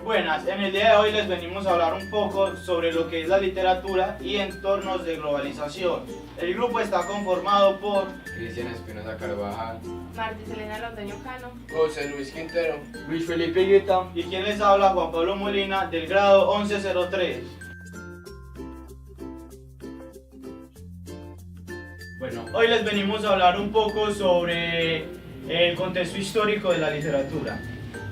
Buenas, en el día de hoy les venimos a hablar un poco sobre lo que es la literatura y entornos de globalización. El grupo está conformado por Cristian Espinosa Carvajal, Martis Elena Londoño Cano, José Luis Quintero, Luis Felipe Guetta. y quien les habla, Juan Pablo Molina, del grado 1103. Bueno, hoy les venimos a hablar un poco sobre el contexto histórico de la literatura.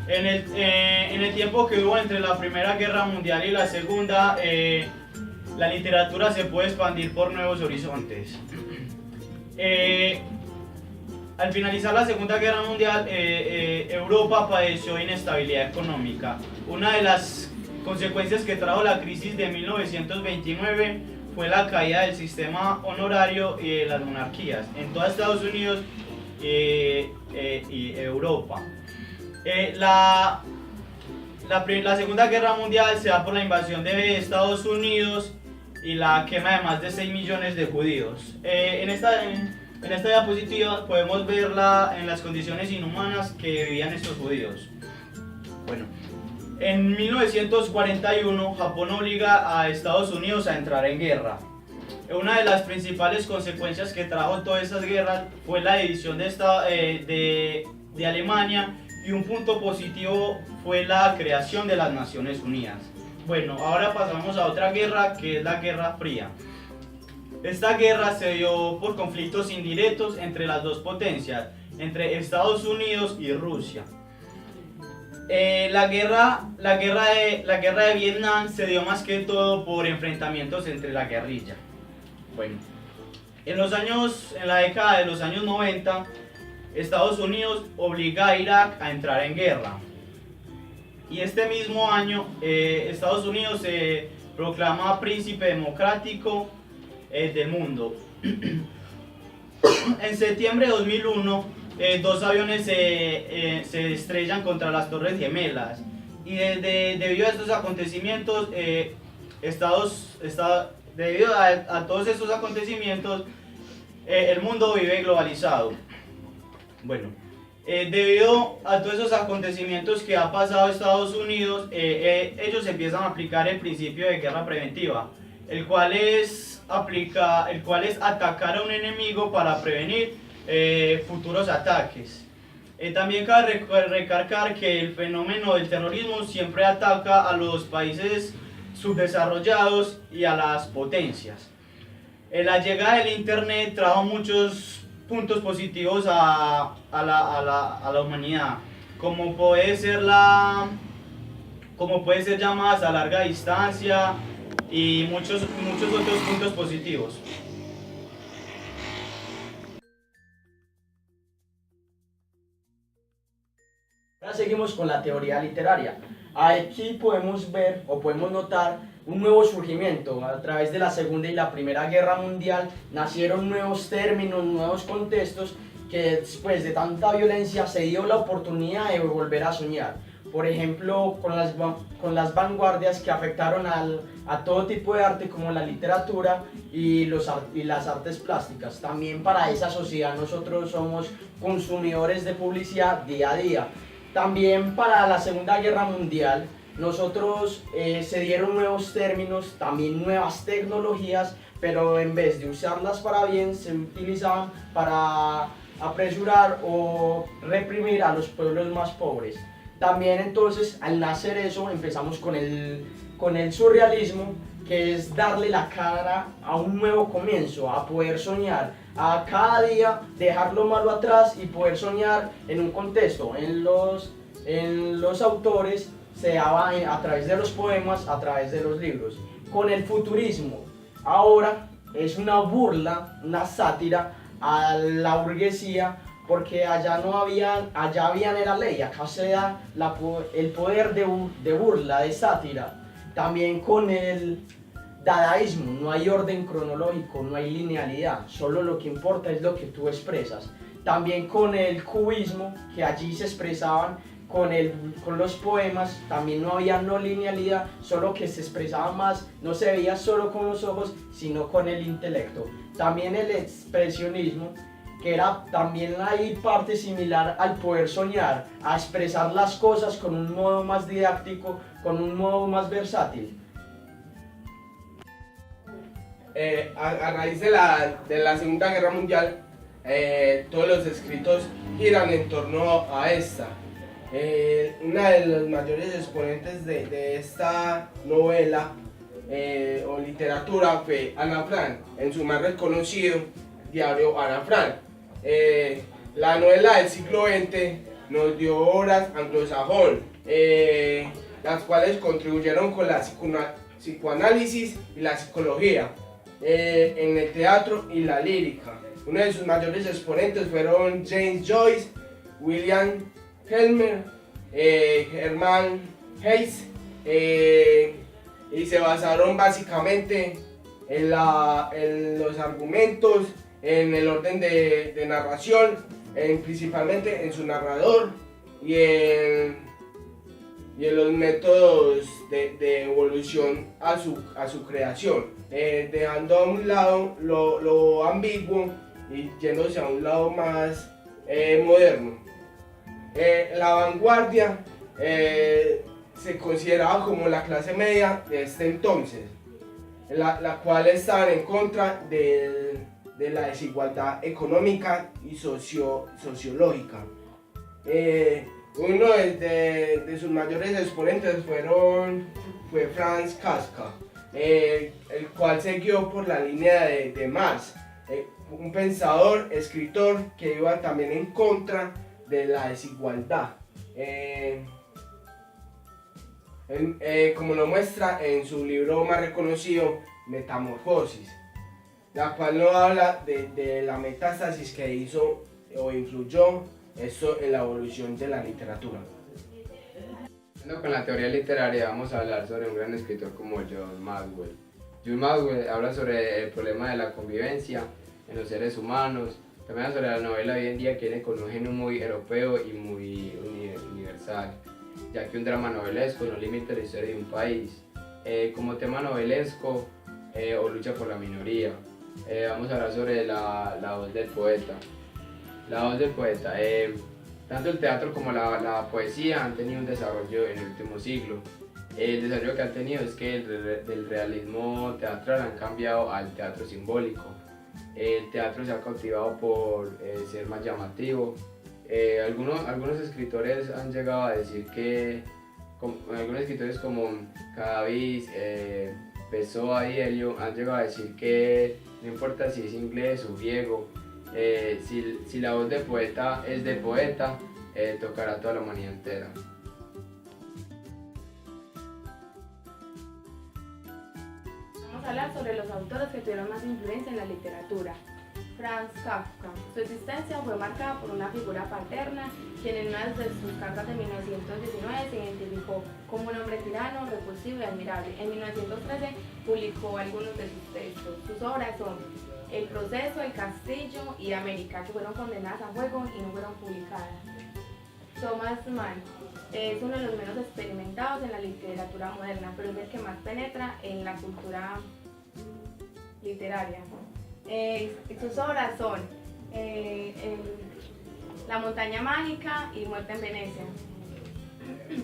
En el tiempo que hubo entre la Primera Guerra Mundial y la Segunda, la literatura se puede expandir por nuevos horizontes. Al finalizar la Segunda Guerra Mundial, Europa padeció inestabilidad económica. Una de las consecuencias que trajo la crisis de 1929 fue la caída del sistema honorario y de las monarquías en todos Estados Unidos y Europa. La Segunda Guerra Mundial se da por la invasión de Estados Unidos y la quema de más de 6 millones de judíos. En esta diapositiva podemos verla en las condiciones inhumanas que vivían estos judíos. Bueno, en 1941 Japón obliga a Estados Unidos a entrar en guerra. Una de las principales consecuencias que trajo todas esas guerras fue la división de Alemania, y un punto positivo fue la creación de las Naciones Unidas. Bueno, ahora pasamos a otra guerra, que es la Guerra Fría. Esta guerra se dio por conflictos indirectos entre las dos potencias, entre Estados Unidos y Rusia. La guerra de Vietnam se dio más que todo por enfrentamientos entre la guerrilla. Bueno, en la década de los años 90, Estados Unidos obliga a Irak a entrar en guerra. Y este mismo año, Estados Unidos se proclama príncipe democrático del mundo. En septiembre de 2001, dos aviones se estrellan contra las Torres Gemelas. Y debido a estos acontecimientos, debido a todos estos acontecimientos, el mundo vive globalizado. Bueno, debido a todos esos acontecimientos que ha pasado Estados Unidos, ellos empiezan a aplicar el principio de guerra preventiva, el cual es atacar a un enemigo para prevenir futuros ataques. También cabe recalcar que el fenómeno del terrorismo siempre ataca a los países subdesarrollados y a las potencias. La llegada del internet trajo muchos puntos positivos a la humanidad, como puede ser llamadas a larga distancia y muchos otros puntos positivos. Ahora seguimos con la teoría literaria. Aquí podemos ver o podemos notar un nuevo surgimiento. A través de la Segunda y la Primera Guerra Mundial nacieron nuevos términos, nuevos contextos que después de tanta violencia se dio la oportunidad de volver a soñar. Por ejemplo, con las vanguardias que afectaron a todo tipo de arte como la literatura y las artes plásticas. También para esa sociedad nosotros somos consumidores de publicidad día a día. También para la Segunda Guerra Mundial nosotros se dieron nuevos términos, también nuevas tecnologías, pero en vez de usarlas para bien se utilizaban para apresurar o reprimir a los pueblos más pobres. También entonces al nacer eso empezamos con el surrealismo, que es darle la cara a un nuevo comienzo, a poder soñar, a cada día dejar lo malo atrás y poder soñar en un contexto. En los autores se daba a través de los poemas, a través de los libros. Con el futurismo, ahora es una burla, una sátira a la burguesía, porque allá habían era ley, acá se da el poder de burla, de sátira. También con el dadaísmo, no hay orden cronológico, no hay linealidad, solo lo que importa es lo que tú expresas. También con el cubismo, que allí se expresaban con los poemas, también no había no linealidad, solo que se expresaba más, no se veía solo con los ojos, sino con el intelecto. También el expresionismo, que era también ahí parte similar al poder soñar, a expresar las cosas con un modo más didáctico, con un modo más versátil. A raíz de la Segunda Guerra Mundial, todos los escritos giran en torno a esta. Una de los mayores exponentes de esta novela o literatura fue Ana Frank, en su más reconocido diario Ana Frank. La novela del siglo XX nos dio obras anglosajón, las cuales contribuyeron con la psicoanálisis y la psicología, en el teatro y la lírica. Uno de sus mayores exponentes fueron James Joyce, William Helmer, Hermann Hesse, y se basaron básicamente en los argumentos, en el orden de narración, principalmente en su narrador y en los métodos de evolución a su creación, dejando a un lado lo ambiguo y yéndose a un lado más moderno. La vanguardia se consideraba como la clase media de este entonces, la cual estaba en contra de la desigualdad económica y sociológica. Uno de sus mayores exponentes fue Franz Kafka, el cual se guió por la línea de Marx, un pensador, escritor que iba también en contra de la desigualdad, como lo muestra en su libro más reconocido, Metamorfosis, la cual no habla de la metástasis que hizo o influyó esto en la evolución de la literatura. Con la teoría literaria vamos a hablar sobre un gran escritor como John Maxwell. John Maxwell habla sobre el problema de la convivencia en los seres humanos, también habla sobre la novela hoy en día que viene con un género muy europeo y muy universal, ya que un drama novelesco no limita la historia de un país. Como tema novelesco o lucha por la minoría, vamos a hablar sobre la voz del poeta. La voz del poeta. Tanto el teatro como la poesía han tenido un desarrollo en el último siglo. El desarrollo que han tenido es que del realismo teatral han cambiado al teatro simbólico. El teatro se ha cautivado por ser más llamativo. Algunos escritores han llegado a decir que, algunos escritores como Cadavis, Pessoa y Elio han llegado a decir que no importa si es inglés o griego, si la voz de poeta es de poeta, tocará a toda la humanidad entera. Vamos a hablar sobre los autores que tuvieron más influencia en la literatura. Franz Kafka. Su existencia fue marcada por una figura paterna, quien en una de sus cartas de 1919 se identificó como un hombre tirano, repulsivo y admirable. En 1913 publicó algunos de sus textos. Sus obras son El proceso, El castillo y América, que fueron condenadas a fuego y no fueron publicadas. Thomas Mann es uno de los menos experimentados en la literatura moderna, pero es el que más penetra en la cultura literaria. Sus obras son La montaña mágica y Muerte en Venecia.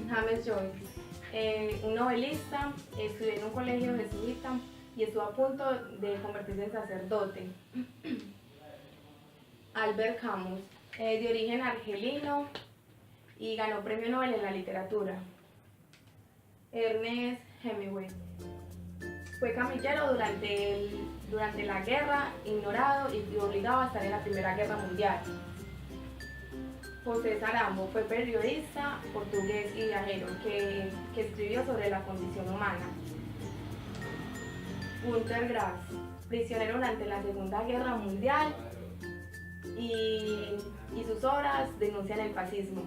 James Joyce, un novelista, estudió en un colegio jesuita y estuvo a punto de convertirse en sacerdote. Albert Camus, de origen argelino y ganó premio Nobel en la literatura. Ernest Hemingway, fue camillero durante la guerra, ignorado y obligado a estar en la Primera Guerra Mundial. José Saramago fue periodista portugués y viajero que escribió sobre la condición humana. Günter Grass, prisionero durante la Segunda Guerra Mundial y sus obras denuncian el fascismo.